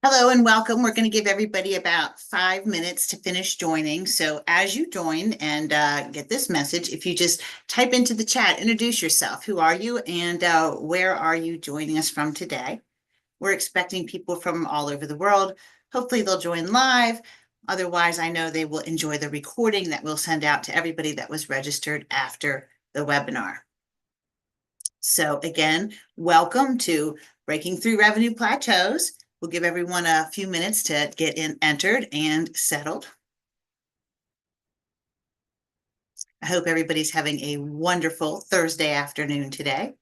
Hello and welcome. We're going to give everybody about 5 minutes to finish joining. So as you join and get this message, if you just type into the chat, introduce yourself. Who are you and where are you joining us from today? We're expecting people from all over the world. Hopefully they'll join live. Otherwise, I know they will enjoy the recording that we'll send out to everybody that was registered after the webinar. So again, welcome to Breaking Through Revenue Plateaus. We'll give everyone a few minutes to get in entered and settled. I hope everybody's having a wonderful Thursday afternoon today.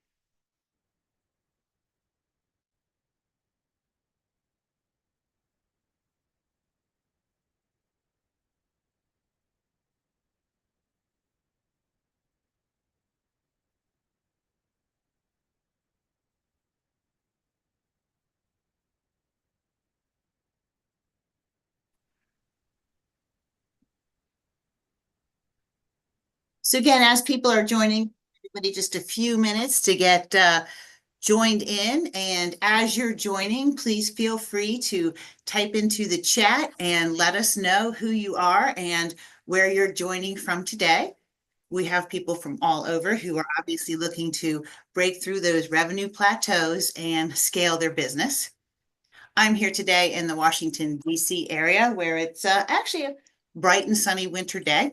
So again, as people are joining, everybody just a few minutes to get joined in. And as you're joining, please feel free to type into the chat and let us know who you are and where you're joining from today. We have people from all over who are obviously looking to break through those revenue plateaus and scale their business. I'm here today in the Washington, D.C. area where it's actually a bright and sunny winter day.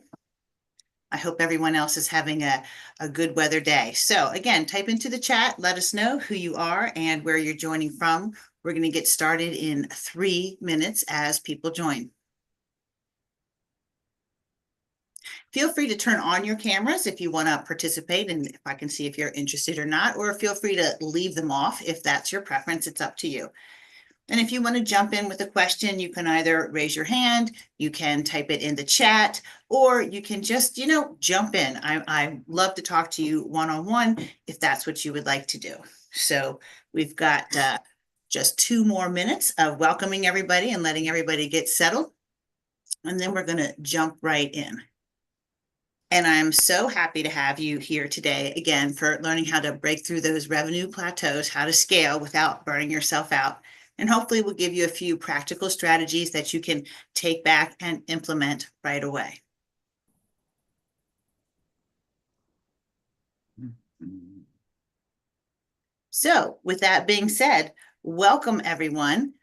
I hope everyone else is having a good weather day. So again, type into the chat, let us know who you are and where you're joining from. We're going to get started in 3 minutes as people join. Feel free to turn on your cameras if you want to participate and if I can see if you're interested or not, or feel free to leave them off if that's your preference. It's up to you. And if you want to jump in with a question, you can either raise your hand, you can type it in the chat, or you can just, jump in. I love to talk to you one-on-one if that's what you would like to do. So we've got just 2 more minutes of welcoming everybody and letting everybody get settled. And then we're going to jump right in. And I'm so happy to have you here today again for learning how to break through those revenue plateaus, how to scale without burning yourself out. And hopefully we'll give you a few practical strategies that you can take back and implement right away. So with that being said, welcome everyone.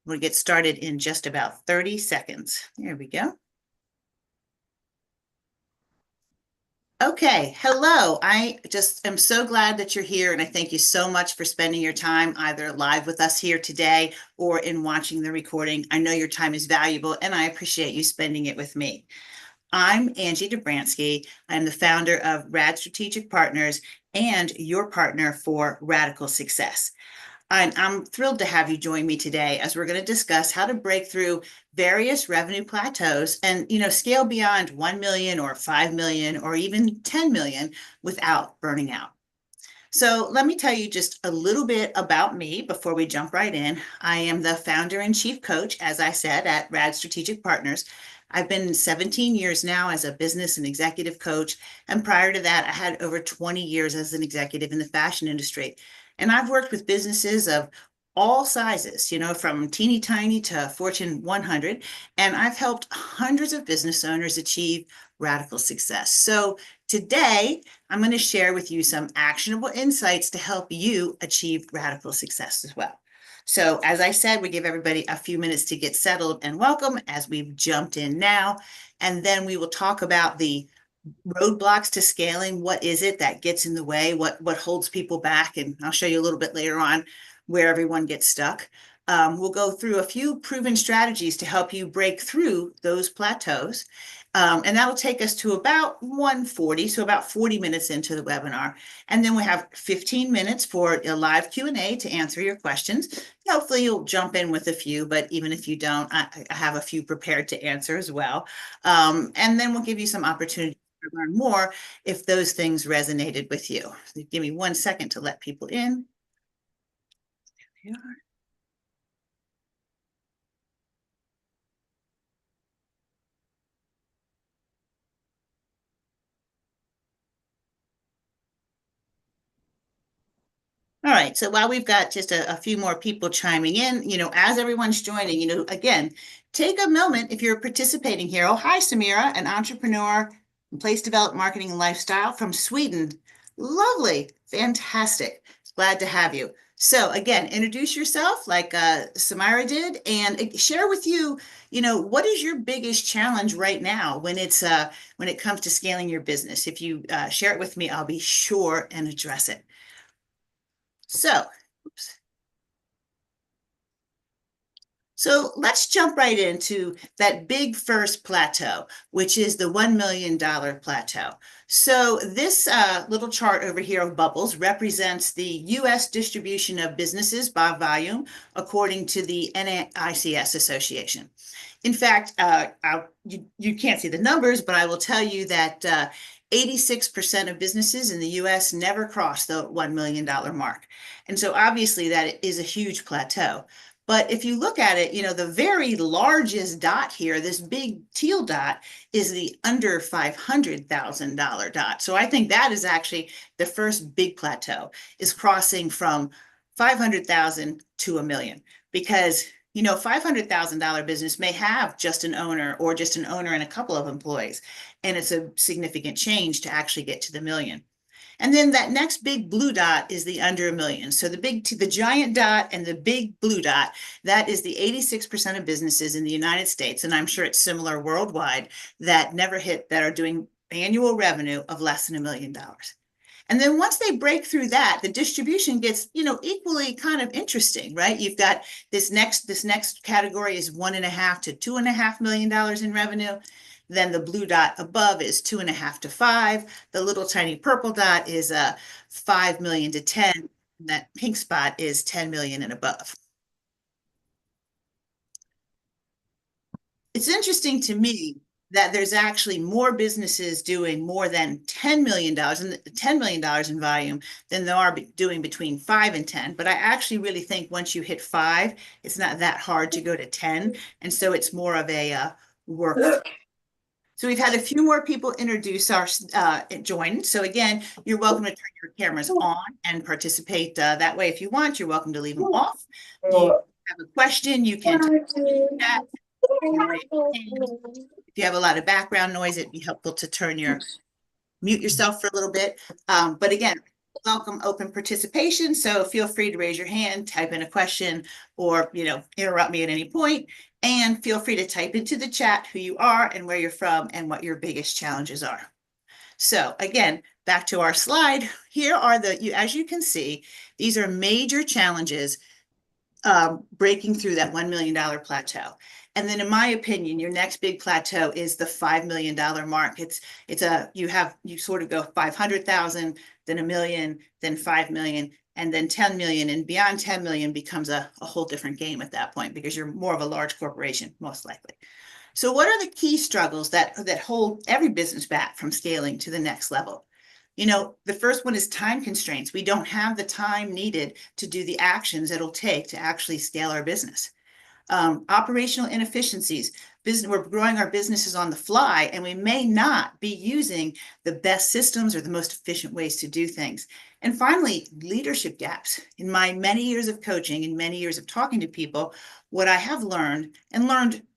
We'll get started in just about 30 seconds. There we go. Okay, hello. I just am so glad that you're here, and I thank you so much for spending your time either live with us here today or in watching the recording. I know your time is valuable, and I appreciate you spending it with me. I'm Angie Dobransky. I'm the founder of Rad Strategic Partners and your partner for Radical Success. I'm thrilled to have you join me today as we're going to discuss how to break through various revenue plateaus and scale beyond 1 million or 5 million or even 10 million without burning out. So let me tell you just a little bit about me before we jump right in. I am the founder and chief coach, as I said, at Rad Strategic Partners. I've been 17 years now as a business and executive coach. And prior to that, I had over 20 years as an executive in the fashion industry. And I've worked with businesses of all sizes, from teeny tiny to Fortune 100. And I've helped hundreds of business owners achieve radical success. So today, I'm going to share with you some actionable insights to help you achieve radical success as well. So as I said, we give everybody a few minutes to get settled and welcome as we've jumped in now. And then we will talk about the roadblocks to scaling. What is it that gets in the way? What holds people back? And I'll show you a little bit later on where everyone gets stuck. We'll go through a few proven strategies to help you break through those plateaus. And that'll take us to about 1:40, so about 40 minutes into the webinar. And then we have 15 minutes for a live Q&A to answer your questions. Hopefully you'll jump in with a few, but even if you don't, I have a few prepared to answer as well. And then we'll give you some opportunity to learn more if those things resonated with you. So give me 1 second to let people in. There they are. All right, so while we've got just a few more people chiming in, as everyone's joining, again, take a moment if you're participating here. Oh, hi, Samira, an entrepreneur in place development marketing and lifestyle from Sweden. Lovely, fantastic. Glad to have you. So again, introduce yourself like Samira did, and share with you, what is your biggest challenge right now when it comes to scaling your business? If you share it with me, I'll be sure and address it. So, oops. So let's jump right into that big first plateau, which is the $1 million plateau. So this little chart over here of bubbles represents the US distribution of businesses by volume, according to the NICS Association. In fact, you can't see the numbers, but I will tell you that 86% of businesses in the US never cross the $1 million mark. And so obviously that is a huge plateau. But if you look at it, the very largest dot here, this big teal dot, is the under $500,000 dot. So I think that is actually the first big plateau, is crossing from 500,000 to a million. Because $500,000 business may have just an owner or just an owner and a couple of employees. And it's a significant change to actually get to the million. And then that next big blue dot is the under a million. So the giant dot and the big blue dot, that is the 86% of businesses in the United States, and I'm sure it's similar worldwide, that are doing annual revenue of less than $1 million. And then once they break through that, the distribution gets, equally kind of interesting, right? You've got this next category is $1.5 to $2.5 million in revenue. Then the blue dot above is 2.5 to 5. The little tiny purple dot is 5 million to 10. That pink spot is 10 million and above. It's interesting to me that there's actually more businesses doing more than $10 million and $10 million in volume than there are doing between 5 and 10. But I actually really think once you hit 5, it's not that hard to go to 10. And so it's more of a work. So we've had a few more people introduce join. So again, you're welcome to turn your cameras on and participate that way if you want. You're welcome to leave them off. If you have a question, you can type in the chat. If you have a lot of background noise, it'd be helpful to mute yourself for a little bit. But again, welcome open participation. So feel free to raise your hand, type in a question, or interrupt me at any point. And feel free to type into the chat who you are and where you're from and what your biggest challenges are. So again, back to our slide. Here are as you can see, these are major challenges breaking through that $1 million plateau. And then in my opinion, your next big plateau is the $5 million mark. You sort of go 500,000, then a million, then 5 million, and then 10 million, and beyond 10 million becomes a whole different game at that point because you're more of a large corporation, most likely. So what are the key struggles that hold every business back from scaling to the next level? The first one is time constraints. We don't have the time needed to do the actions it'll take to actually scale our business. Operational inefficiencies. We're growing our businesses on the fly, and we may not be using the best systems or the most efficient ways to do things. And finally, leadership gaps. In my many years of coaching and many years of talking to people, what I have learned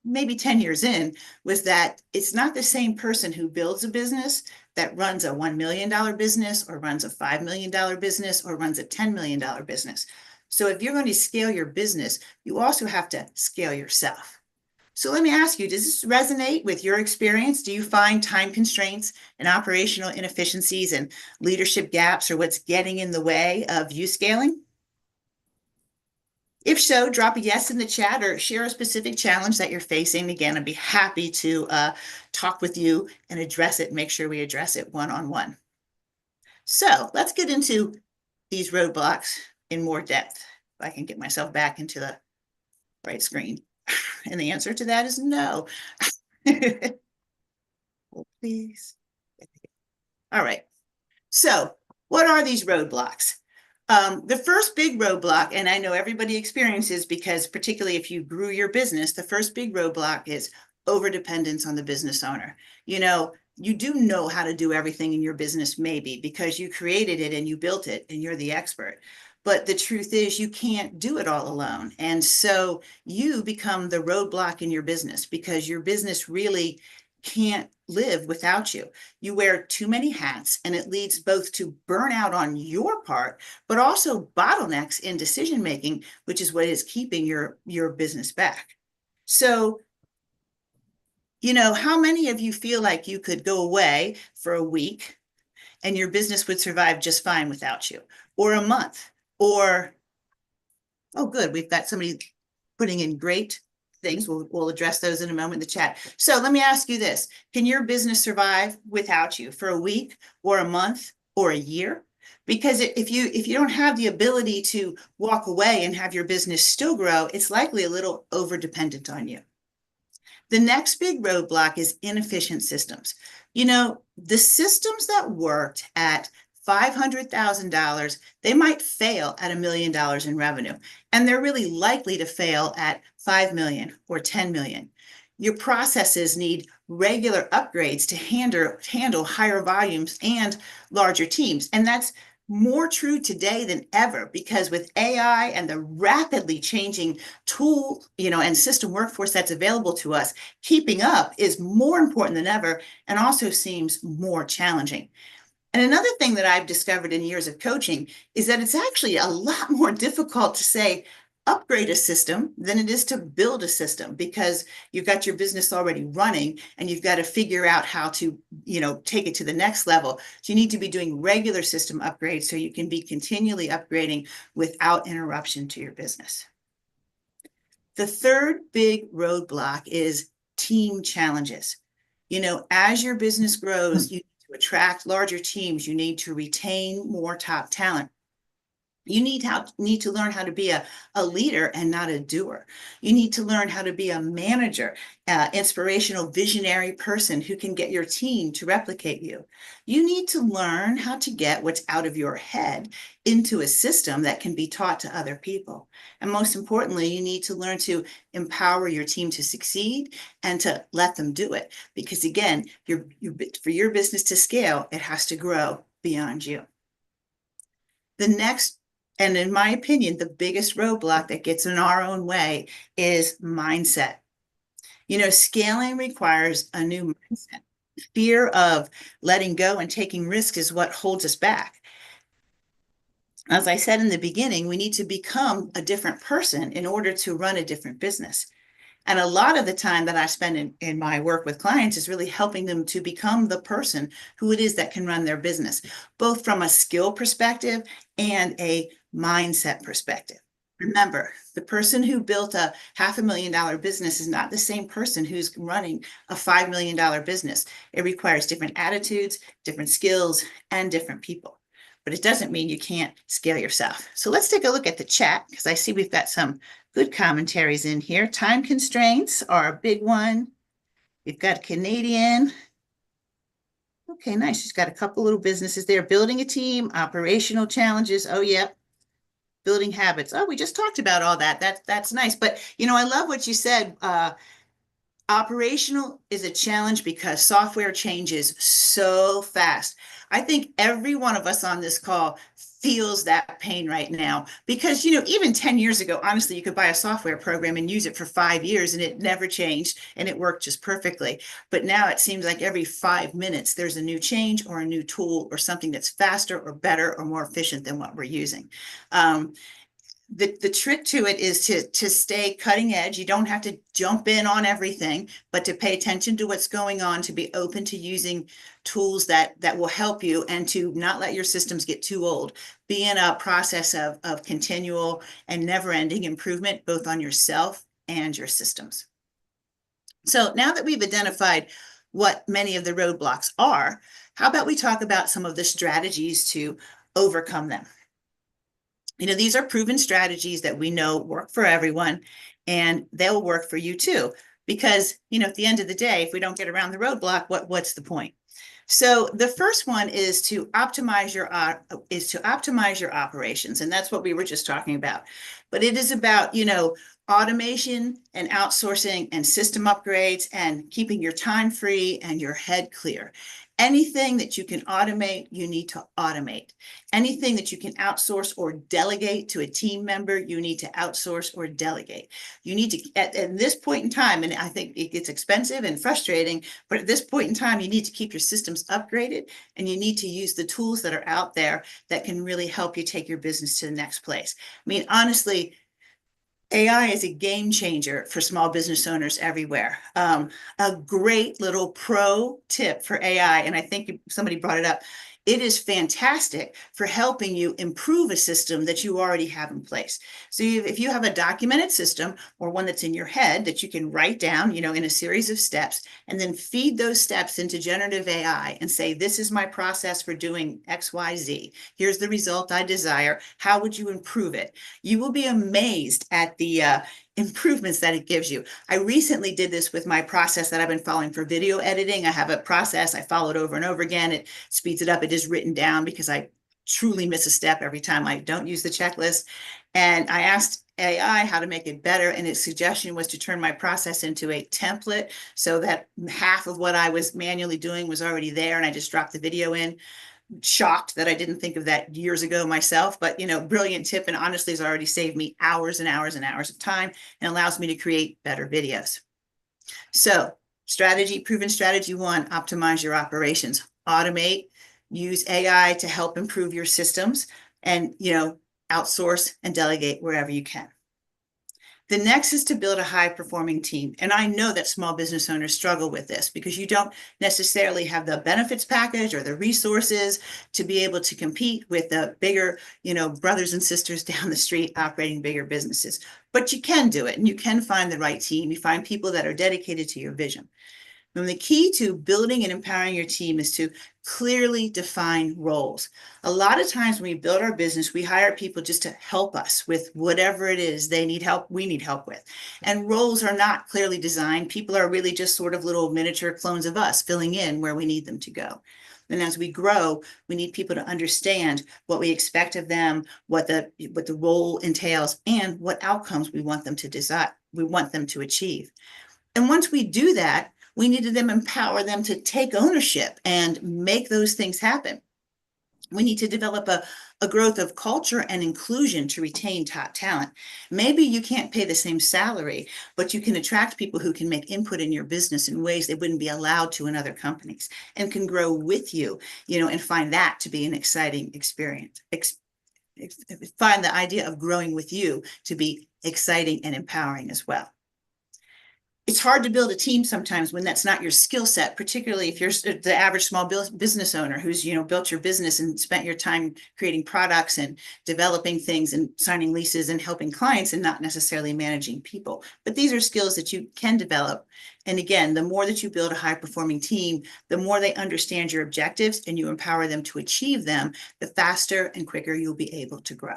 maybe 10 years in was that it's not the same person who builds a business that runs a $1 million business or runs a $5 million business or runs a $10 million business. So if you're going to scale your business, you also have to scale yourself. So let me ask you, does this resonate with your experience? Do you find time constraints and operational inefficiencies and leadership gaps are what's getting in the way of you scaling? If so, drop a yes in the chat or share a specific challenge that you're facing. Again, I'd be happy to talk with you and address it, make sure we address it one-on-one. So let's get into these roadblocks in more depth. If I can get myself back into the right screen. And the answer to that is no. Oh, please. All right. So what are these roadblocks? The first big roadblock, and I know everybody experiences because particularly if you grew your business, the first big roadblock is overdependence on the business owner. You do know how to do everything in your business maybe because you created it and you built it and you're the expert. But the truth is, you can't do it all alone. And so you become the roadblock in your business because your business really can't live without you. You wear too many hats, and it leads both to burnout on your part, but also bottlenecks in decision making, which is what is keeping your business back. So, how many of you feel like you could go away for a week and your business would survive just fine without you, or a month, or oh, good, we've got somebody putting in great things. We'll address those in a moment in the chat. So let me ask you this. Can your business survive without you for a week or a month or a year? Because if you don't have the ability to walk away and have your business still grow, it's likely a little over dependent on you. The next big roadblock is inefficient systems. The systems that worked at $500,000, they might fail at $1 million in revenue, and they're really likely to fail at 5 million or 10 million. Your processes need regular upgrades to handle higher volumes and larger teams. And that's more true today than ever, because with AI and the rapidly changing tool, and system workforce that's available to us, keeping up is more important than ever and also seems more challenging. And another thing that I've discovered in years of coaching is that it's actually a lot more difficult to say upgrade a system than it is to build a system, because you've got your business already running and you've got to figure out how to, take it to the next level. So you need to be doing regular system upgrades so you can be continually upgrading without interruption to your business. The third big roadblock is team challenges. As your business grows, you need to attract larger teams. You need to retain more top talent. You need to learn how to be a leader and not a doer. You need to learn how to be a manager, inspirational, visionary person who can get your team to replicate you. You need to learn how to get what's out of your head into a system that can be taught to other people. And most importantly, you need to learn to empower your team to succeed and to let them do it. Because again, for your business to scale, it has to grow beyond you. The next, and in my opinion, the biggest roadblock that gets in our own way is mindset. Scaling requires a new mindset. Fear of letting go and taking risks is what holds us back. As I said in the beginning, we need to become a different person in order to run a different business. And a lot of the time that I spend in my work with clients is really helping them to become the person who it is that can run their business, both from a skill perspective and a mindset perspective. Remember, the person who built a $500,000 business is not the same person who's running a $5 million business. It requires different attitudes, different skills, and different people. But it doesn't mean you can't scale yourself. So let's take a look at the chat, because I see we've got some good commentaries in here. Time constraints are a big one. We've got Canadian. Okay, nice. She's got a couple little businesses there. Building a team, operational challenges. Oh, yep. Building habits. Oh, we just talked about all that. That's nice. But, I love what you said. Operational is a challenge because software changes so fast. I think every one of us on this call feels that pain right now because, even 10 years ago, honestly, you could buy a software program and use it for 5 years and it never changed and it worked just perfectly. But now it seems like every 5 minutes, there's a new change or a new tool or something that's faster or better or more efficient than what we're using. The trick to it is to stay cutting edge. You don't have to jump in on everything, but to pay attention to what's going on, to be open to using tools that will help you, and to not let your systems get too old. Be in a process of continual and never-ending improvement, both on yourself and your systems. So now that we've identified what many of the roadblocks are, how about we talk about some of the strategies to overcome them? These are proven strategies that we know work for everyone, and they'll work for you too. Because, at the end of the day, if we don't get around the roadblock, what's the point? So the first one is to optimize your operations, and that's what we were just talking about. But it is about, automation and outsourcing and system upgrades and keeping your time free and your head clear. Anything that you can automate, you need to automate. Anything that you can outsource or delegate to a team member, you need to outsource or delegate. You need to, at this point in time, and I think it gets expensive and frustrating, but at this point in time, you need to keep your systems upgraded, and you need to use the tools that are out there that can really help you take your business to the next place. I mean, honestly, AI is a game changer for small business owners everywhere. A great little pro tip for AI, and I think somebody brought it up. It is fantastic for helping you improve a system that you already have in place. So if you have a documented system or one that's in your head that you can write down, in a series of steps, and then feed those steps into generative AI and say, this is my process for doing X, Y, Z. Here's the result I desire. How would you improve it? You will be amazed at the improvements that it gives you. I recently did this with my process that I've been following for video editing. I have a process I followed over and over again. It speeds it up. It is written down because I truly miss a step every time I don't use the checklist. And I asked AI how to make it better, and its suggestion was to turn my process into a template so that half of what I was manually doing was already there, and I just dropped the video in. Shocked that I didn't think of that years ago myself, but brilliant tip, and honestly has already saved me hours and hours and hours of time and allows me to create better videos. So proven strategy one, optimize your operations, automate, use AI to help improve your systems, and outsource and delegate wherever you can. The next is to build a high-performing team. And I know that small business owners struggle with this because you don't necessarily have the benefits package or the resources to be able to compete with the bigger, brothers and sisters down the street operating bigger businesses. But you can do it, and you can find the right team. You find people that are dedicated to your vision. And the key to building and empowering your team is to clearly define roles. A lot of times when we build our business, we hire people just to help us with whatever it is they need help, we need help with. And roles are not clearly designed. People are really just sort of little miniature clones of us filling in where we need them to go. And as we grow, we need people to understand what we expect of them, what the role entails, and what outcomes we want them to achieve. And once we do that, we need to then empower them to take ownership and make those things happen. We need to develop a growth of culture and inclusion to retain top talent. Maybe you can't pay the same salary, but you can attract people who can make input in your business in ways they wouldn't be allowed to in other companies and can grow with you, and find that to be an exciting experience. Find the idea of growing with you to be exciting and empowering as well. It's hard to build a team sometimes when that's not your skill set, particularly if you're the average small business owner who's, built your business and spent your time creating products and developing things and signing leases and helping clients and not necessarily managing people. But these are skills that you can develop. And again, the more that you build a high-performing team, the more they understand your objectives and you empower them to achieve them, the faster and quicker you'll be able to grow.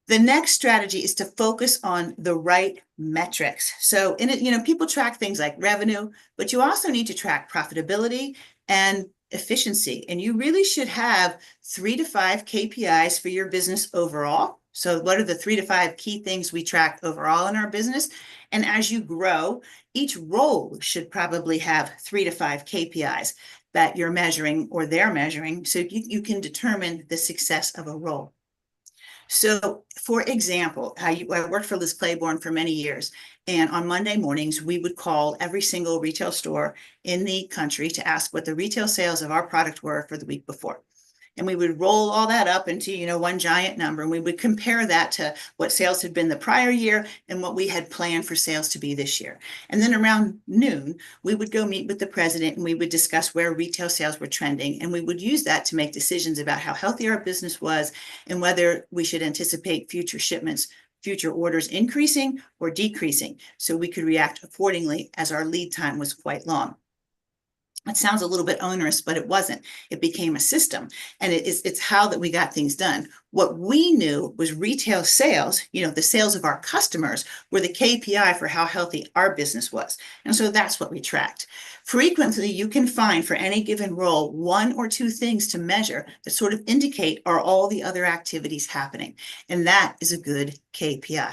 The next strategy is to focus on the right metrics. So in it, people track things like revenue, but you also need to track profitability and efficiency. And you really should have 3 to 5 KPIs for your business overall. So what are the 3 to 5 key things we track overall in our business? And as you grow, each role should probably have 3 to 5 KPIs that you're measuring or they're measuring so you can determine the success of a role. So, for example, I worked for Liz Claiborne for many years, and on Monday mornings, we would call every single retail store in the country to ask what the retail sales of our product were for the week before. And we would roll all that up into, one giant number, and we would compare that to what sales had been the prior year and what we had planned for sales to be this year. And then around noon, we would go meet with the president and we would discuss where retail sales were trending. And we would use that to make decisions about how healthy our business was and whether we should anticipate future shipments, future orders increasing or decreasing, so we could react accordingly as our lead time was quite long. It sounds a little bit onerous, but it wasn't. It became a system, and it's how that we got things done. What we knew was retail sales, the sales of our customers were the KPI for how healthy our business was. And so that's what we tracked. Frequently, you can find for any given role 1 or 2 things to measure that sort of indicate are all the other activities happening. And that is a good KPI.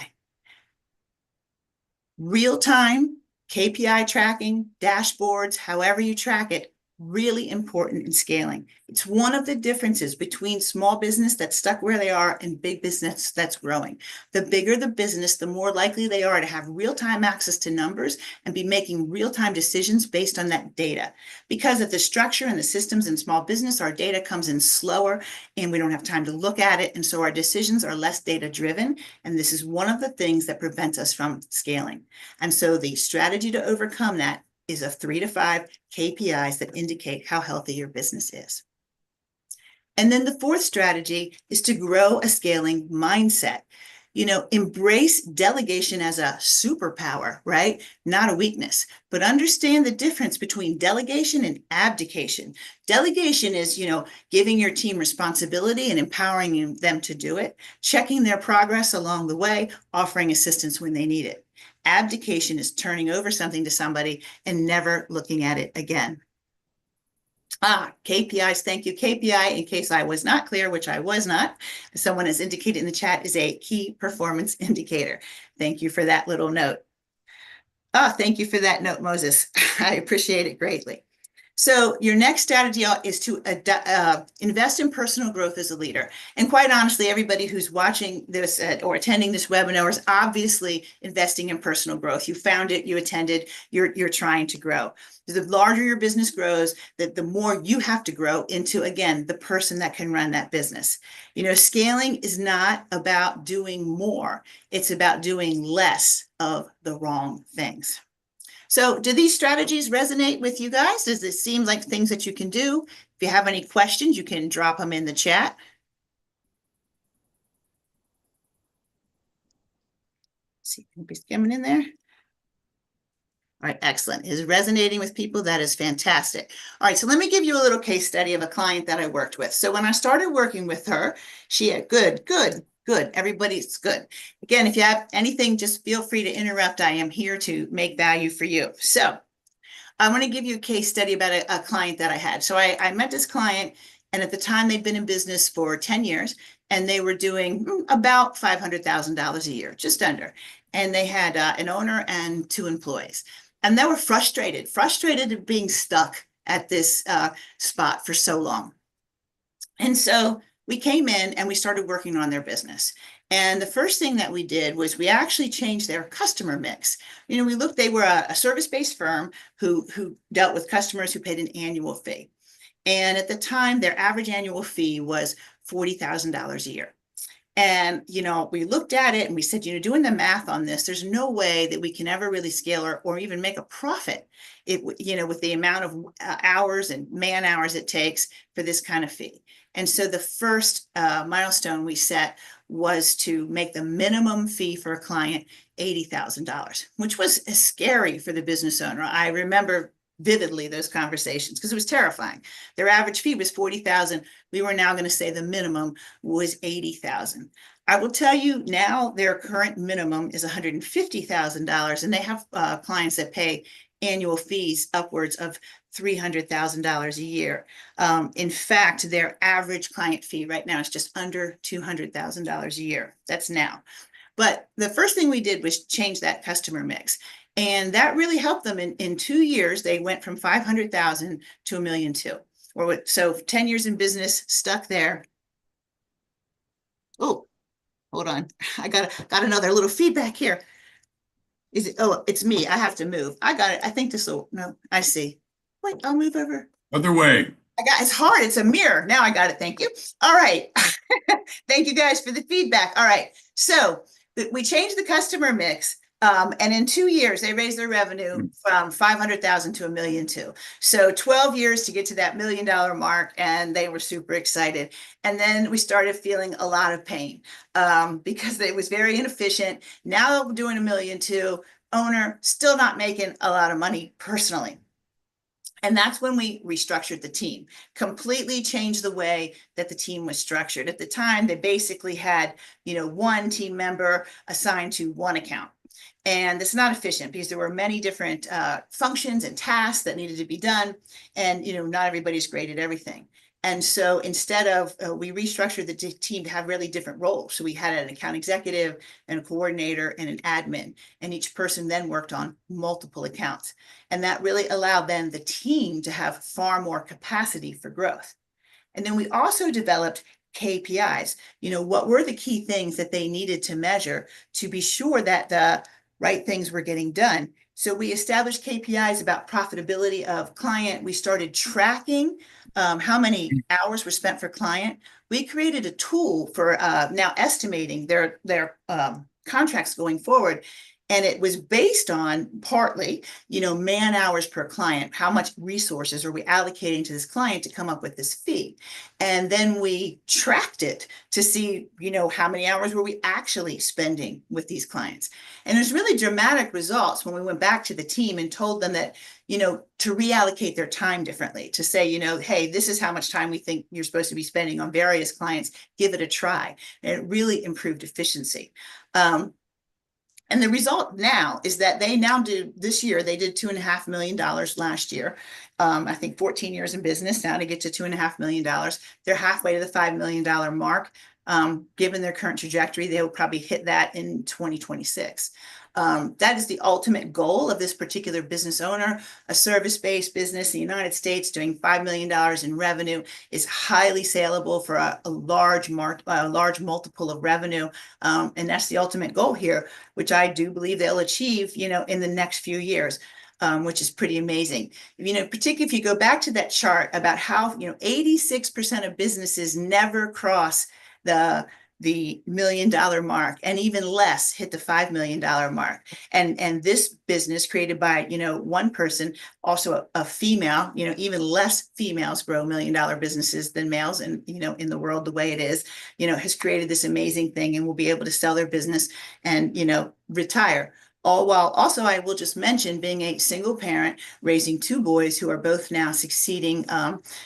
Real-time KPI tracking, dashboards, however you track it, really important in scaling. It's one of the differences between small business that's stuck where they are and big business that's growing. The bigger the business, the more likely they are to have real-time access to numbers and be making real-time decisions based on that data. Because of the structure and the systems in small business, our data comes in slower and we don't have time to look at it. And so our decisions are less data-driven. And this is one of the things that prevents us from scaling. And so the strategy to overcome that is of 3 to 5 KPIs that indicate how healthy your business is. And then the fourth strategy is to grow a scaling mindset. Embrace delegation as a superpower, right? Not a weakness, but understand the difference between delegation and abdication. Delegation is, giving your team responsibility and empowering them to do it, checking their progress along the way, offering assistance when they need it. Abdication is turning over something to somebody and never looking at it again. KPIs, thank you. KPI, in case I was not clear, which I was not, someone has indicated in the chat, is a key performance indicator. Thank you for that little note. Thank you for that note, Moses. I appreciate it greatly. So your next strategy is to invest in personal growth as a leader. And quite honestly, everybody who's watching this or attending this webinar is obviously investing in personal growth. You found it, you attended, you're trying to grow. The larger your business grows, the more you have to grow into, again, the person that can run that business. Scaling is not about doing more. It's about doing less of the wrong things. So do these strategies resonate with you guys? Does it seem like things that you can do? If you have any questions, you can drop them in the chat. Let's see, anybody's coming in there? All right, excellent. Is resonating with people. That is fantastic. All right, so let me give you a little case study of a client that I worked with. So when I started working with her, she had good. Everybody's good. Again, if you have anything, just feel free to interrupt. I am here to make value for you. So I want to give you a case study about a client that I had. So I met this client, and at the time they'd been in business for 10 years, and they were doing about $500,000 a year, just under. And they had an owner and 2 employees. And they were frustrated at being stuck at this spot for so long. And so we came in and we started working on their business. And the first thing that we did was we actually changed their customer mix. We looked, they were a service-based firm who dealt with customers who paid an annual fee. And at the time, their average annual fee was $40,000 a year. And, we looked at it and we said, doing the math on this, there's no way that we can ever really scale or even make a profit, with the amount of hours and man hours it takes for this kind of fee. And so the first milestone we set was to make the minimum fee for a client $80,000, which was scary for the business owner. I remember vividly those conversations because it was terrifying. Their average fee was $40,000. We were now going to say the minimum was $80,000. I will tell you now their current minimum is $150,000, and they have clients that pay annual fees upwards of $300,000 a year. In fact, their average client fee right now is just under $200,000 a year. That's now. But the first thing we did was change that customer mix. And that really helped them. In 2 years, they went from 500,000 to $1.2 million. So 10 years in business, stuck there. Oh, hold on. I got another little feedback here. Is it? Oh, it's me. I have to move. I got it. I think this will, no, I see. Wait, I'll move over. Other way. It's hard. It's a mirror. Now I got it. Thank you. All right. Thank you guys for the feedback. All right. So we changed the customer mix. And in 2 years, they raised their revenue from 500,000 to $1.2 million. So 12 years to get to that $1 million mark, and they were super excited. And then we started feeling a lot of pain because it was very inefficient. Now we're doing $1.2 million. Owner still not making a lot of money personally. And that's when we restructured the team, completely changed the way that the team was structured. At the time, they basically had, 1 team member assigned to 1 account. And it's not efficient because there were many different functions and tasks that needed to be done. And, not everybody's great at everything. And so instead of, we restructured the team to have really different roles. So we had an account executive and a coordinator and an admin, and each person then worked on multiple accounts. And that really allowed then the team to have far more capacity for growth. And then we also developed KPIs. What were the key things that they needed to measure to be sure that the right things were getting done? So we established KPIs about profitability of client. We started tracking how many hours were spent for client. We created a tool for now estimating their contracts going forward. And it was based on partly, man hours per client. How much resources are we allocating to this client to come up with this fee? And then we tracked it to see, how many hours were we actually spending with these clients? And there's really dramatic results when we went back to the team and told them that, to reallocate their time differently, to say, hey, this is how much time we think you're supposed to be spending on various clients. Give it a try. And it really improved efficiency. And the result now is that they now do, this year, they did $2.5 million last year. I think 14 years in business now to get to $2.5 million. They're halfway to the $5 million mark. Given their current trajectory, they will probably hit that in 2026. That is the ultimate goal of this particular business owner. A service-based business in the United States doing $5 million in revenue is highly saleable for a large multiple of revenue. And that's the ultimate goal here, which I do believe they'll achieve, in the next few years. Which is pretty amazing. Particularly if you go back to that chart about how, 86% of businesses never cross the $1 million mark, and even less hit the $5 million mark. And this business created by, one person, also a female, even less females grow $1 million businesses than males. And, in the world, the way it is, has created this amazing thing, and will be able to sell their business and, retire. All while also, I will just mention, being a single parent, raising two boys who are both now succeeding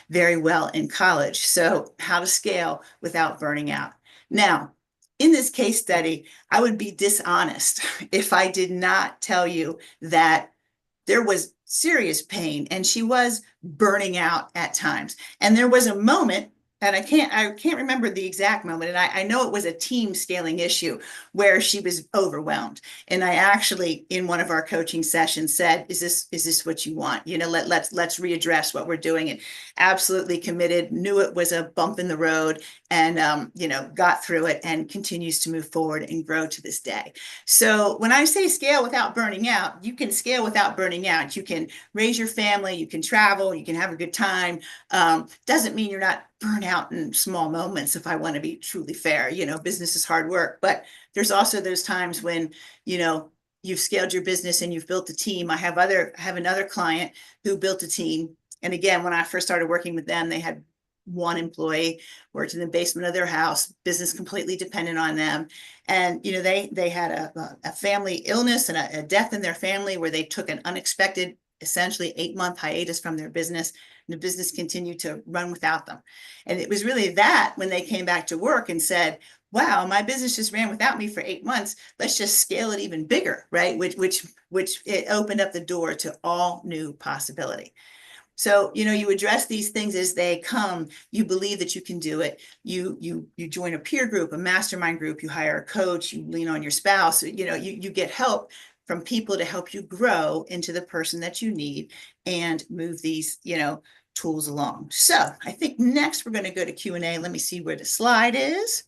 very well in college. So how to scale without burning out. Now, in this case study, I would be dishonest if I did not tell you that there was serious pain and she was burning out at times. And there was a moment, and I can't remember the exact moment. And I know it was a team scaling issue where she was overwhelmed. And I actually, in one of our coaching sessions, said, is this what you want? Let's readdress what we're doing. And absolutely committed, knew it was a bump in the road, and got through it and continues to move forward and grow to this day. So when I say scale without burning out, you can scale without burning out. You can raise your family, you can travel, you can have a good time. Doesn't mean you're not burn out in small moments, if I want to be truly fair. Business is hard work, but there's also those times when, you've scaled your business and you've built a team. I have another client who built a team. And again, when I first started working with them, they had one employee, worked in the basement of their house, business completely dependent on them. And, they had a family illness and a death in their family where they took an unexpected, essentially 8-month hiatus from their business. And the business continued to run without them. And it was really that when they came back to work and said, wow, my business just ran without me for 8 months. Let's just scale it even bigger, right? Which it opened up the door to all new possibility. So, you address these things as they come. You believe that you can do it. You join a peer group, a mastermind group, you hire a coach, you lean on your spouse, you get help from people to help you grow into the person that you need and move these, tools along. So I think next we're going to go to Q&A. Let me see where the slide is.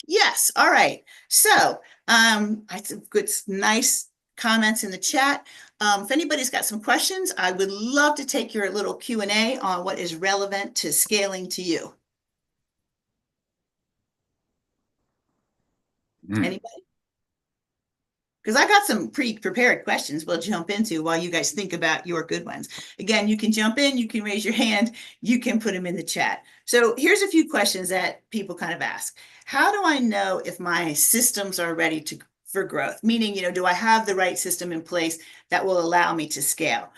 Yes. All right. So I have good, nice comments in the chat. If anybody's got some questions, I would love to take your little Q&A on what is relevant to scaling to you. Anybody? Because I got some pre-prepared questions we'll jump into while you guys think about your good ones. Again, you can jump in, you can raise your hand, you can put them in the chat. So here's a few questions that people kind of ask. How do I know if my systems are ready for growth? Meaning, do I have the right system in place that will allow me to scale?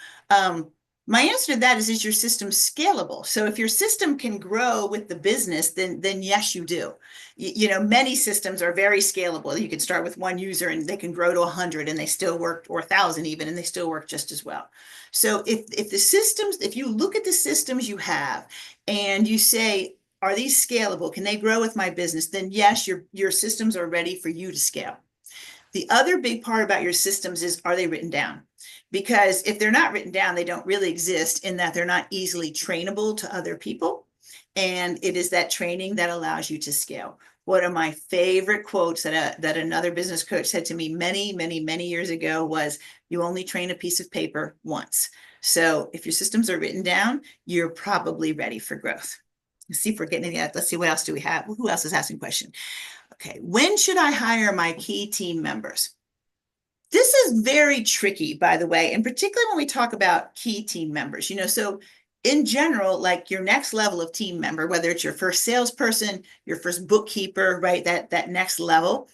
My answer to that is your system scalable? So if your system can grow with the business, then yes, you do. Many systems are very scalable. You can start with one user and they can grow to 100 and they still work, or 1,000 even, and they still work just as well. So if you look at the systems you have and you say, are these scalable? Can they grow with my business? Then yes, your systems are ready for you to scale. The other big part about your systems is, are they written down? Because if they're not written down, they don't really exist, in that they're not easily trainable to other people. And it is that training that allows you to scale. One of my favorite quotes that another business coach said to me many, many, many years ago was, you only train a piece of paper once. So if your systems are written down, you're probably ready for growth. Let's see if we're getting any. Let's see, what else do we have? Who else is asking a question? Okay, when should I hire my key team members? This is very tricky, by the way, and particularly when we talk about key team members. So in general, like your next level of team member, whether it's your first salesperson, your first bookkeeper, right? That next level,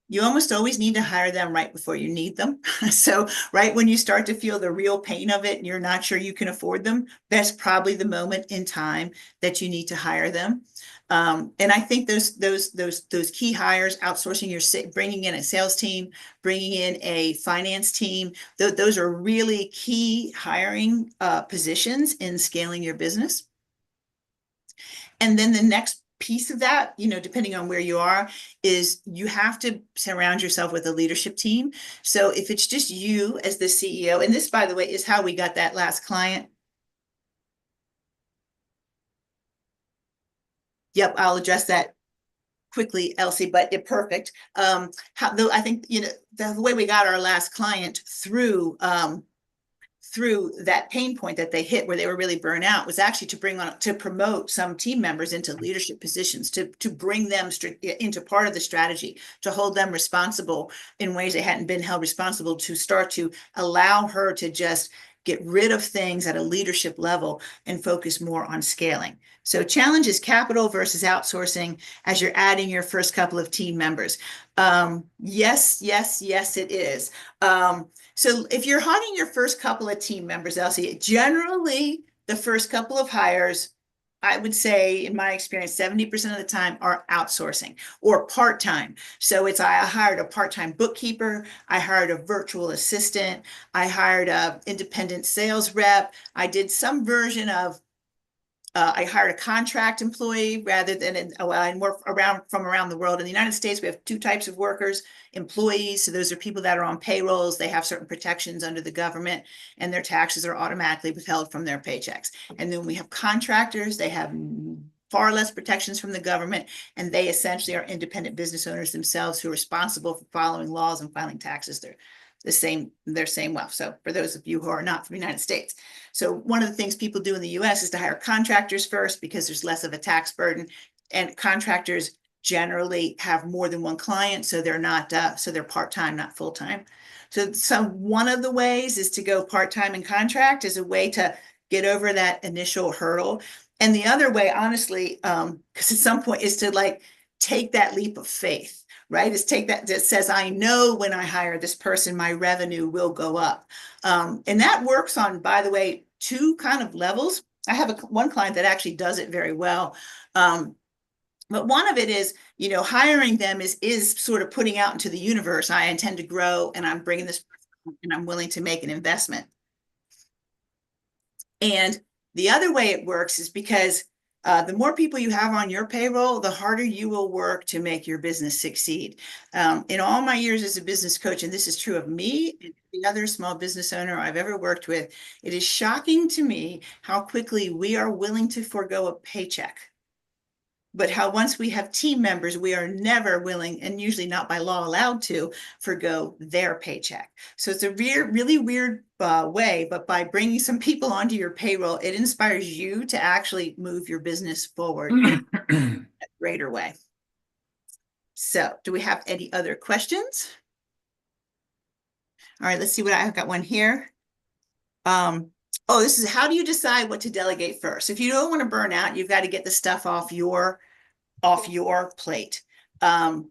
you almost always need to hire them right before you need them. So right when you start to feel the real pain of it and you're not sure you can afford them, that's probably the moment in time that you need to hire them. And I think those key hires, outsourcing bringing in a sales team, bringing in a finance team, those are really key hiring positions in scaling your business. And then the next piece of that, depending on where you are, is you have to surround yourself with a leadership team. So if it's just you as the CEO, and this, by the way, is how we got that last client. Yep, I'll address that quickly, Elsie, but perfect. Though I think, the way we got our last client through that pain point that they hit where they were really burnt out was actually to promote some team members into leadership positions, to bring them into part of the strategy, to hold them responsible in ways they hadn't been held responsible, to start to allow her to just get rid of things at a leadership level and focus more on scaling. So challenge is capital versus outsourcing as you're adding your first couple of team members. Yes, yes, yes, it is. So if you're hiring your first couple of team members, Elsie, generally the first couple of hires, I would say in my experience, 70% of the time are outsourcing or part-time. So I hired a part-time bookkeeper, I hired a virtual assistant, I hired an independent sales rep, I did some version of I hired a contract employee rather than I work from around the world. In the United States, we have two types of workers: employees. So those are people that are on payrolls. They have certain protections under the government, and their taxes are automatically withheld from their paychecks. And then we have contractors. They have far less protections from the government, and they essentially are independent business owners themselves who are responsible for following laws and filing taxes. They're same well. So for those of you who are not from the United States. So one of the things people do in the US is to hire contractors first because there's less of a tax burden, and contractors generally have more than one client. So they're part-time, not full-time. So one of the ways is to go part-time and contract as a way to get over that initial hurdle. And the other way, honestly, because at some point, is to take that leap of faith. Right? Is take that says, I know when I hire this person, my revenue will go up. And that works on, by the way, two kind of levels. I have one client that actually does it very well. But one of it is, hiring them is sort of putting out into the universe, I intend to grow and I'm bringing this person and I'm willing to make an investment. And the other way it works is because the more people you have on your payroll, the harder you will work to make your business succeed. In all my years as a business coach, and this is true of me and the other small business owner I've ever worked with, it is shocking to me how quickly we are willing to forego a paycheck. But how once we have team members, we are never willing, and usually not by law allowed to, forgo their paycheck. So it's a really weird way, but by bringing some people onto your payroll, it inspires you to actually move your business forward in a greater way. So do we have any other questions? All right, let's see what I've got one here. This is, how do you decide what to delegate first? If you don't want to burn out, you've got to get the stuff off your plate. I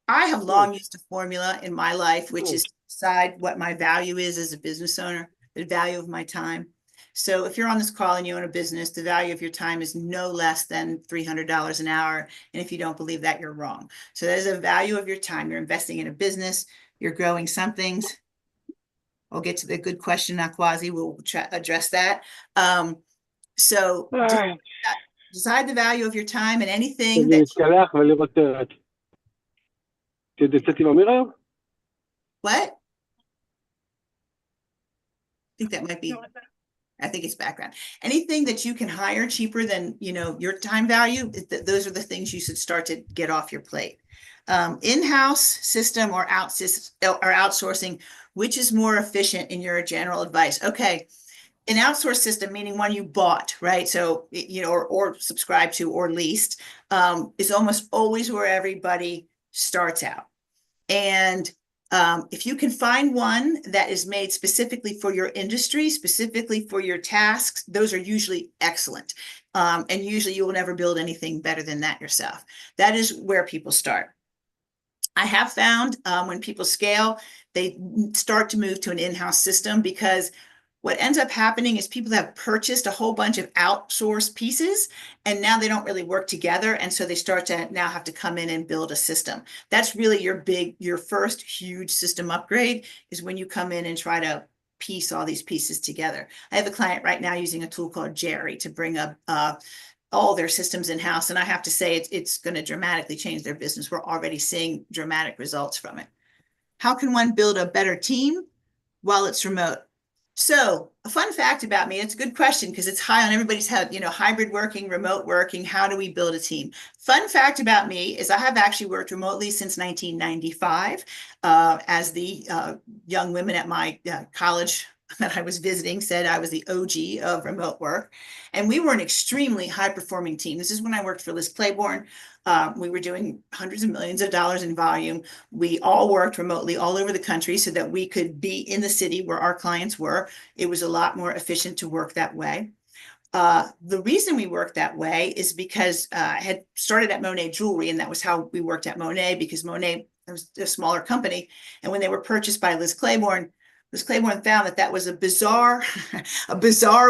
have long used a formula in my life, which is to decide what my value is as a business owner, the value of my time. So if you're on this call and you own a business, the value of your time is no less than $300 an hour. And if you don't believe that, you're wrong. So there's a value of your time. You're investing in a business, you're growing some things. I'll get to the good question, Akwazi. We'll address that. So decide the value of your time and anything that. What? I think that might be. I think it's background. Anything that you can hire cheaper than, your time value, those are the things you should start to get off your plate. In-house system or outsourcing, which is more efficient in your general advice? Okay. An outsourced system, meaning one you bought, right? So, or subscribed to or leased, is almost always where everybody starts out. And if you can find one that is made specifically for your industry, specifically for your tasks, those are usually excellent. And usually you will never build anything better than that yourself. That is where people start. I have found when people scale, they start to move to an in-house system, because what ends up happening is people have purchased a whole bunch of outsourced pieces, and now they don't really work together. And so they start to now have to come in and build a system. That's really your first huge system upgrade, is when you come in and try to piece all these pieces together. I have a client right now using a tool called Jerry to bring up all their systems in-house. And I have to say, it's going to dramatically change their business. We're already seeing dramatic results from it. How can one build a better team while it's remote? So a fun fact about me, it's a good question because it's high on everybody's head, hybrid working, remote working, how do we build a team? Fun fact about me is I have actually worked remotely since 1995. As the young women at my college that I was visiting said, I was the OG of remote work. And we were an extremely high performing team. This is when I worked for Liz Claiborne. We were doing hundreds of millions of dollars in volume. We all worked remotely all over the country so that we could be in the city where our clients were. It was a lot more efficient to work that way. The reason we worked that way is because I had started at Monet Jewelry, and that was how we worked at Monet, because Monet was a smaller company. And when they were purchased by Liz Claiborne found that was a bizarre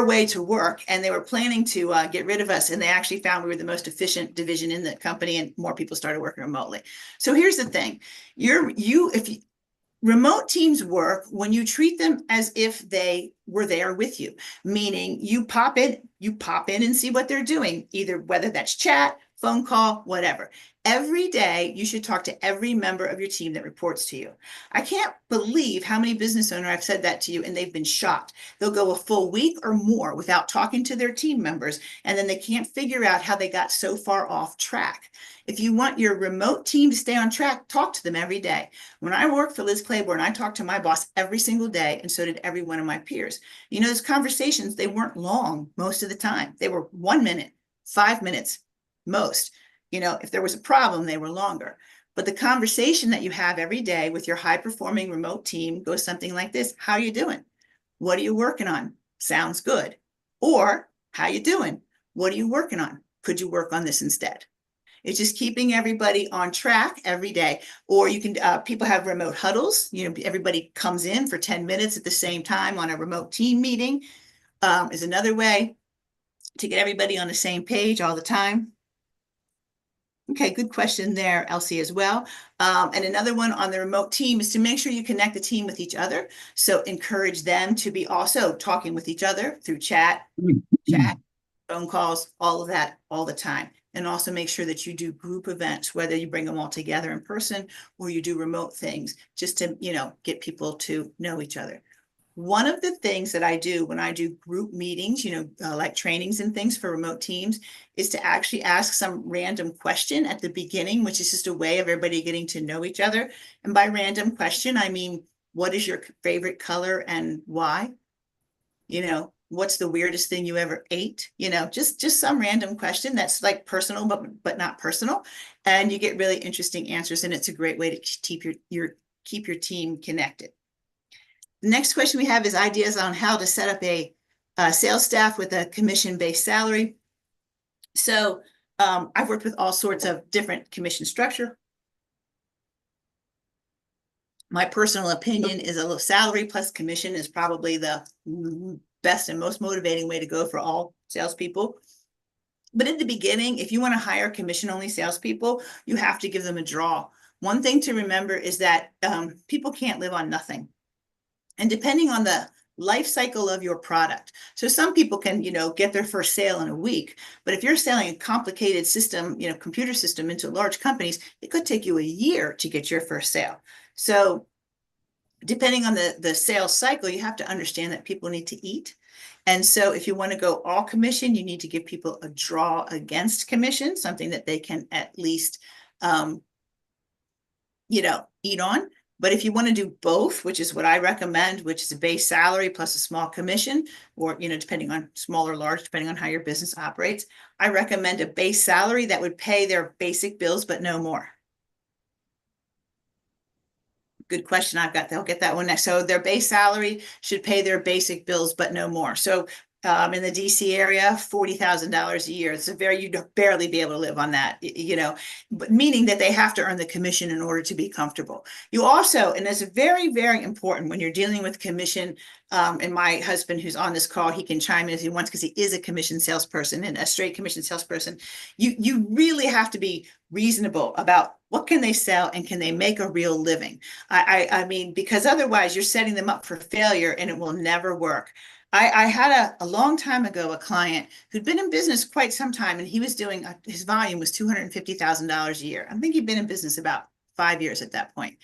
way to work, and they were planning to get rid of us. And they actually found we were the most efficient division in the company, and more people started working remotely. So here's the thing: remote teams work when you treat them as if they were there with you, meaning you pop in and see what they're doing, either whether that's chat, phone call, whatever. Every day, you should talk to every member of your team that reports to you. I can't believe how many business owners I've said that to you, and they've been shocked. They'll go a full week or more without talking to their team members, and then they can't figure out how they got so far off track. If you want your remote team to stay on track, talk to them every day. When I worked for Liz Claiborne, I talked to my boss every single day, and so did every one of my peers. Those conversations, they weren't long most of the time. They were 1 minute, 5 minutes, most. If there was a problem, they were longer. But the conversation that you have every day with your high-performing remote team goes something like this: how are you doing? What are you working on? Sounds good. Or, how you doing? What are you working on? Could you work on this instead? It's just keeping everybody on track every day. Or you can, people have remote huddles. Everybody comes in for 10 minutes at the same time on a remote team meeting. Is another way to get everybody on the same page all the time. Okay, good question there, Elsie, as well. And another one on the remote team is to make sure you connect the team with each other. So encourage them to be also talking with each other through chat, phone calls, all of that, all the time. And also make sure that you do group events, whether you bring them all together in person or you do remote things, just to, get people to know each other. One of the things that I do when I do group meetings, like trainings and things for remote teams, is to actually ask some random question at the beginning, which is just a way of everybody getting to know each other. And by random question, I mean, what is your favorite color and why? What's the weirdest thing you ever ate? Just some random question that's like personal, but not personal. And you get really interesting answers. And it's a great way to keep your team connected. The next question we have is ideas on how to set up a sales staff with a commission-based salary. So I've worked with all sorts of different commission structure. My personal opinion is a little salary plus commission is probably the best and most motivating way to go for all salespeople. But in the beginning, if you want to hire commission-only salespeople, you have to give them a draw. One thing to remember is that people can't live on nothing. And depending on the life cycle of your product. So some people can, get their first sale in a week, but if you're selling a complicated system, computer system into large companies, it could take you a year to get your first sale. So depending on the sales cycle, you have to understand that people need to eat. And so if you want to go all commission, you need to give people a draw against commission, something that they can at least, eat on. But if you want to do both, which is what I recommend, which is a base salary plus a small commission, or, depending on small or large, depending on how your business operates, I recommend a base salary that would pay their basic bills, but no more. Good question. They'll get that one next. So their base salary should pay their basic bills, but no more. So in the DC area, $40,000 a year. It's you'd barely be able to live on that, but meaning that they have to earn the commission in order to be comfortable. You also, and it's very, very important when you're dealing with commission, and my husband who's on this call, he can chime in if he wants, because he is a commission salesperson and a straight commission salesperson. You really have to be reasonable about what can they sell and can they make a real living? I mean, because otherwise you're setting them up for failure and it will never work. I had a long time ago a client who'd been in business quite some time, and he was doing his volume was $250,000 a year. I think he'd been in business about 5 years at that point.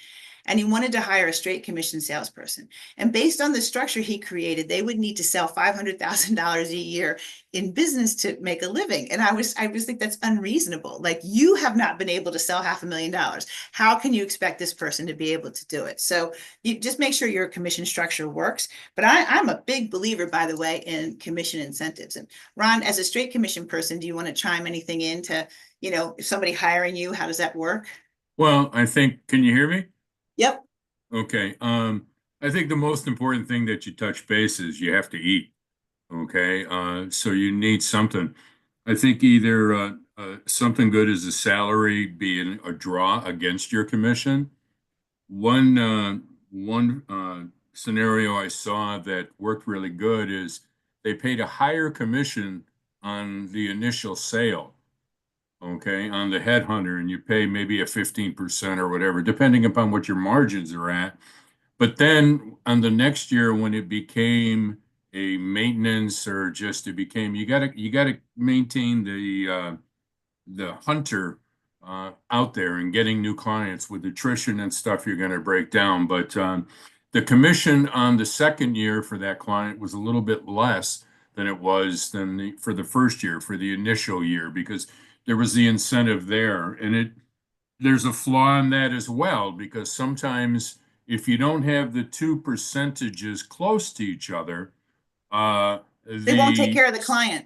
And he wanted to hire a straight commission salesperson. And based on the structure he created, they would need to sell $500,000 a year in business to make a living. And I was think that's unreasonable. Like, you have not been able to sell $500,000. How can you expect this person to be able to do it? So you just make sure your commission structure works. But I'm a big believer, by the way, in commission incentives. And Ron, as a straight commission person, do you want to chime anything in to, if somebody hiring you, how does that work? Well, I think, can you hear me? Yep. Okay. I think the most important thing that you touch base is you have to eat. Okay. So you need something. I think either something good as a salary being a draw against your commission. One scenario I saw that worked really good is they paid a higher commission on the initial sale. Okay, on the headhunter, and you pay maybe a 15% or whatever, depending upon what your margins are at. But then on the next year, when it became a maintenance or just it became, you gotta maintain the hunter out there and getting new clients with attrition and stuff you're going to break down. But the commission on the second year for that client was a little bit less than it was for the first year, for the initial year, because there was the incentive there. And there's a flaw in that as well, because sometimes if you don't have the two percentages close to each other, They won't take the care of the client.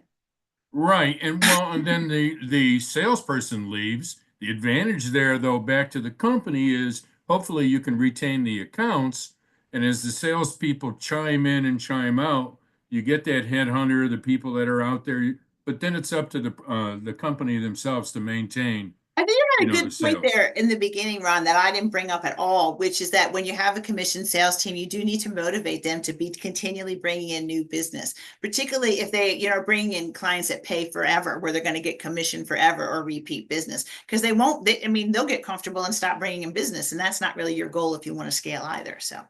right, and then the salesperson leaves. The advantage there, though, back to the company is hopefully you can retain the accounts, and as the salespeople chime in and chime out, you get that headhunter, the people that are out there. But then it's up to the company themselves to maintain, I think you had a the good point sales. there in the beginning, Ron, that I didn't bring up at all, which is that when you have a commission sales team, you do need to motivate them to be continually bringing in new business, particularly if they, are bringing in clients that pay forever, where they're going to get commission forever or repeat business, because they'll get comfortable and stop bringing in business. And that's not really your goal if you want to scale either. So.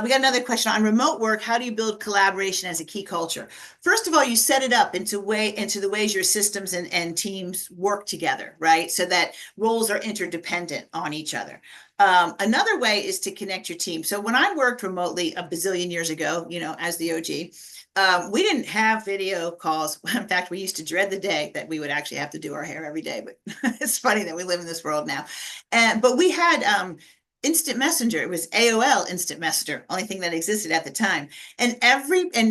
We got another question on remote work. How do you build collaboration as a key culture? First of all, you set it up into the ways your systems and teams work together, right? So that roles are interdependent on each other. Another way is to connect your team. So when I worked remotely a bazillion years ago, as the OG, we didn't have video calls. In fact, we used to dread the day that we would actually have to do our hair every day. But it's funny that we live in this world now. But we had instant messenger. It was AOL instant messenger, only thing that existed at the time. And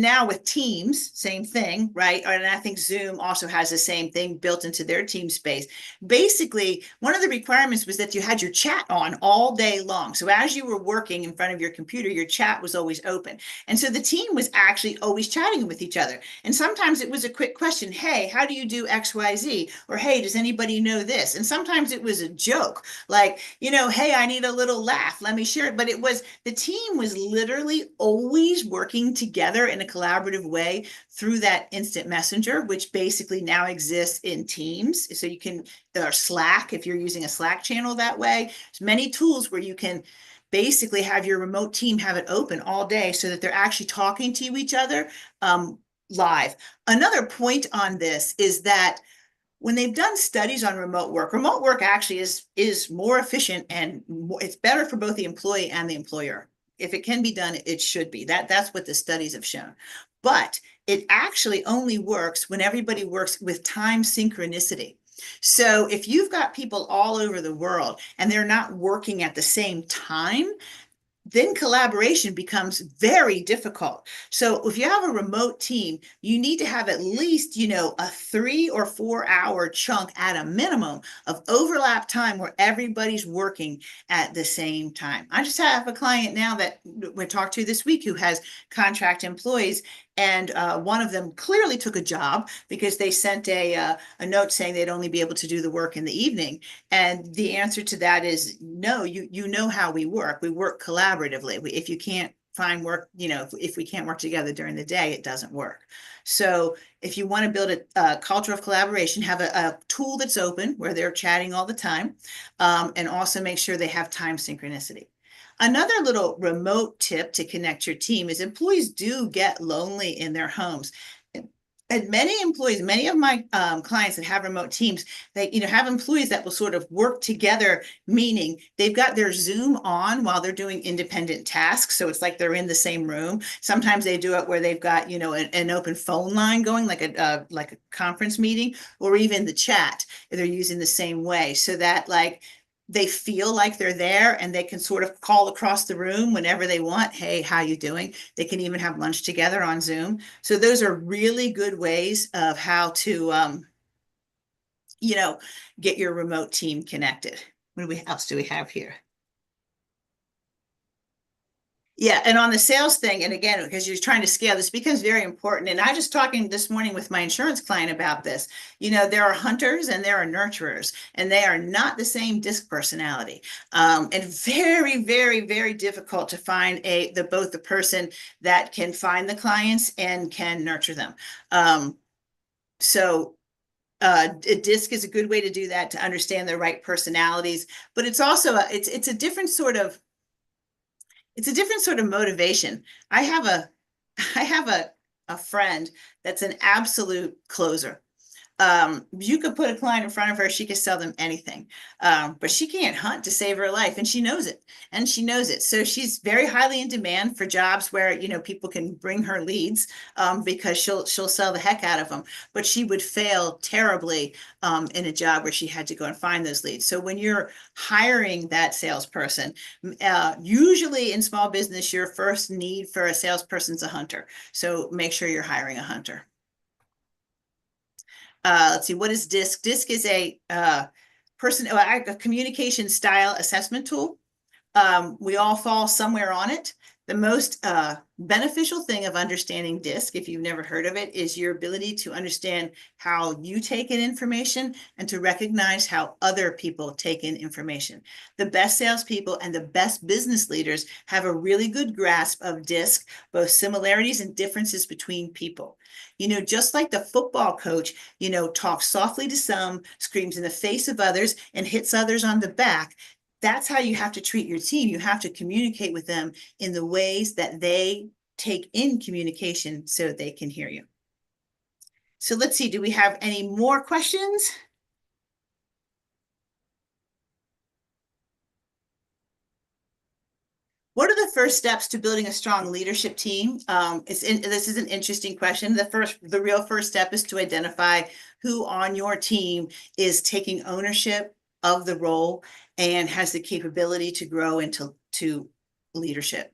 now with Teams, same thing, right? And I think Zoom also has the same thing built into their team space. Basically, one of the requirements was that you had your chat on all day long. So as you were working in front of your computer, your chat was always open. And so the team was actually always chatting with each other. And sometimes it was a quick question. Hey, how do you do XYZ? Or, hey, does anybody know this? And sometimes it was a joke, like, hey, I need a little you'll laugh. Let me share it. But the team was literally always working together in a collaborative way through that instant messenger, which basically now exists in Teams. So you can, or Slack, if you're using a Slack channel that way. There's many tools where you can basically have your remote team have it open all day so that they're actually talking to each other live. Another point on this is that when they've done studies on remote work actually is more efficient and it's better for both the employee and the employer. If it can be done, it should be. That's what the studies have shown. But it actually only works when everybody works with time synchronicity. So if you've got people all over the world and they're not working at the same time, then collaboration becomes very difficult. So if you have a remote team, you need to have at least, a 3 or 4 hour chunk at a minimum of overlap time where everybody's working at the same time. I just have a client now that we talked to this week who has contract employees, and one of them clearly took a job because they sent a note saying they'd only be able to do the work in the evening. And the answer to that is no, you know how we work. We work collaboratively. If you can't find work, if we can't work together during the day, it doesn't work. So if you want to build a culture of collaboration, have a tool that's open where they're chatting all the time, and also make sure they have time synchronicity. Another little remote tip to connect your team is employees do get lonely in their homes. And many employees, many of my clients that have remote teams, they have employees that will sort of work together, meaning they've got their Zoom on while they're doing independent tasks. So it's like they're in the same room. Sometimes they do it where they've got an open phone line going, like a conference meeting, or even the chat. They're using the same way so that they feel like they're there and they can sort of call across the room whenever they want. Hey, how you doing? They can even have lunch together on Zoom. So those are really good ways of how to, get your remote team connected. What else do we have here? Yeah, and on the sales thing, and again, because you're trying to scale, this becomes very important. And I just talking this morning with my insurance client about this. There are hunters and there are nurturers, and they are not the same disc personality. And very, very, very difficult to find both the person that can find the clients and can nurture them. So a disc is a good way to do that, to understand the right personalities, but it's also it's a different sort of motivation. I have a I have a friend that's an absolute closer. You could put a client in front of her, she could sell them anything. But she can't hunt to save her life, and she knows it. And she knows it. So she's very highly in demand for jobs where, people can bring her leads, because she'll sell the heck out of them. But she would fail terribly in a job where she had to go and find those leads. So when you're hiring that salesperson, usually in small business, your first need for a salesperson is a hunter. So make sure you're hiring a hunter. Let's see, what is DISC? DISC is a communication style assessment tool. We all fall somewhere on it. The most beneficial thing of understanding DISC, if you've never heard of it, is your ability to understand how you take in information and to recognize how other people take in information. The best salespeople and the best business leaders have a really good grasp of DISC, both similarities and differences between people. Just like the football coach, talks softly to some, screams in the face of others, and hits others on the back. That's how you have to treat your team. You have to communicate with them in the ways that they take in communication so they can hear you. So let's see, do we have any more questions? What are the first steps to building a strong leadership team? This is an interesting question. The real first step is to identify who on your team is taking ownership of the role and has the capability to grow into leadership.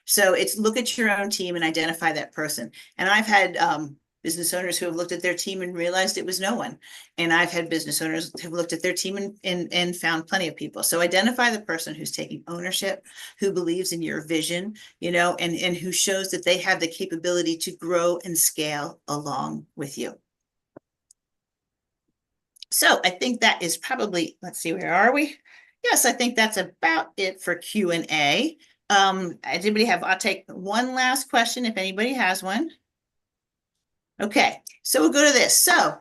So it's look at your own team and identify that person. And I've had business owners who have looked at their team and realized it was no one. And I've had business owners who have looked at their team and found plenty of people. So identify the person who's taking ownership, who believes in your vision, and who shows that they have the capability to grow and scale along with you. So I think that is probably, let's see, where are we? Yes, I think that's about it for Q&A. I'll take one last question if anybody has one. Okay, so we'll go to this. So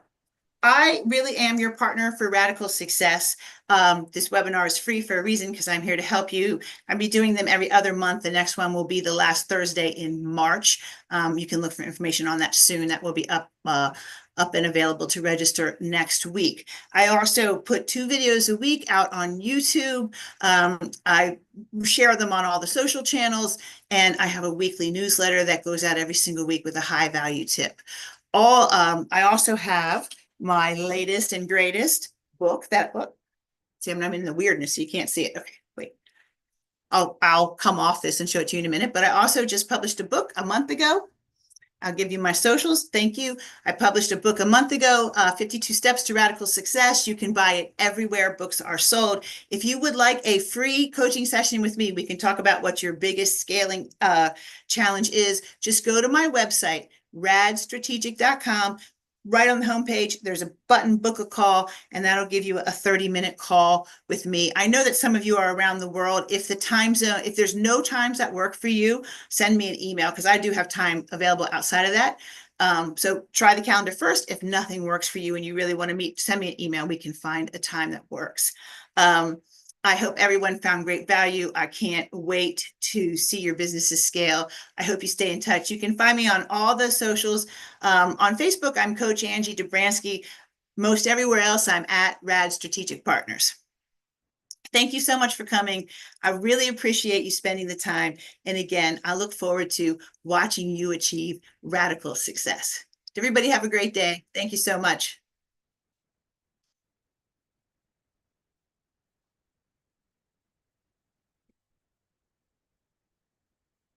I really am your partner for radical success. This webinar is free for a reason because I'm here to help you. I'll be doing them every other month. The next one will be the last Thursday in March. You can look for information on that soon. That will be up and available to register next week. I also put 2 videos a week out on YouTube. I share them on all the social channels, and I have a weekly newsletter that goes out every single week with a high value tip. I also have my latest and greatest book. That book. See, I'm in the weirdness, so you can't see it. Okay, wait. I'll come off this and show it to you in a minute. But I also just published a book a month ago. I'll give you my socials. Thank you. I published a book a month ago, 52 Steps to Radical Success. You can buy it everywhere books are sold. If you would like a free coaching session with me, we can talk about what your biggest scaling challenge is. Just go to my website, radstrategic.com. Right on the homepage, there's a button, book a call, and that'll give you a 30-minute call with me. I know that some of you are around the world. If the time zone, if there's no times that work for you, send me an email because I do have time available outside of that. So try the calendar first. If nothing works for you and you really want to meet, send me an email. We can find a time that works. I hope everyone found great value. I can't wait to see your businesses scale. I hope you stay in touch. You can find me on all the socials. On Facebook, I'm Coach Angie Dobransky. Most everywhere else, I'm at Rad Strategic Partners. Thank you so much for coming. I really appreciate you spending the time. And again, I look forward to watching you achieve radical success. Everybody have a great day. Thank you so much.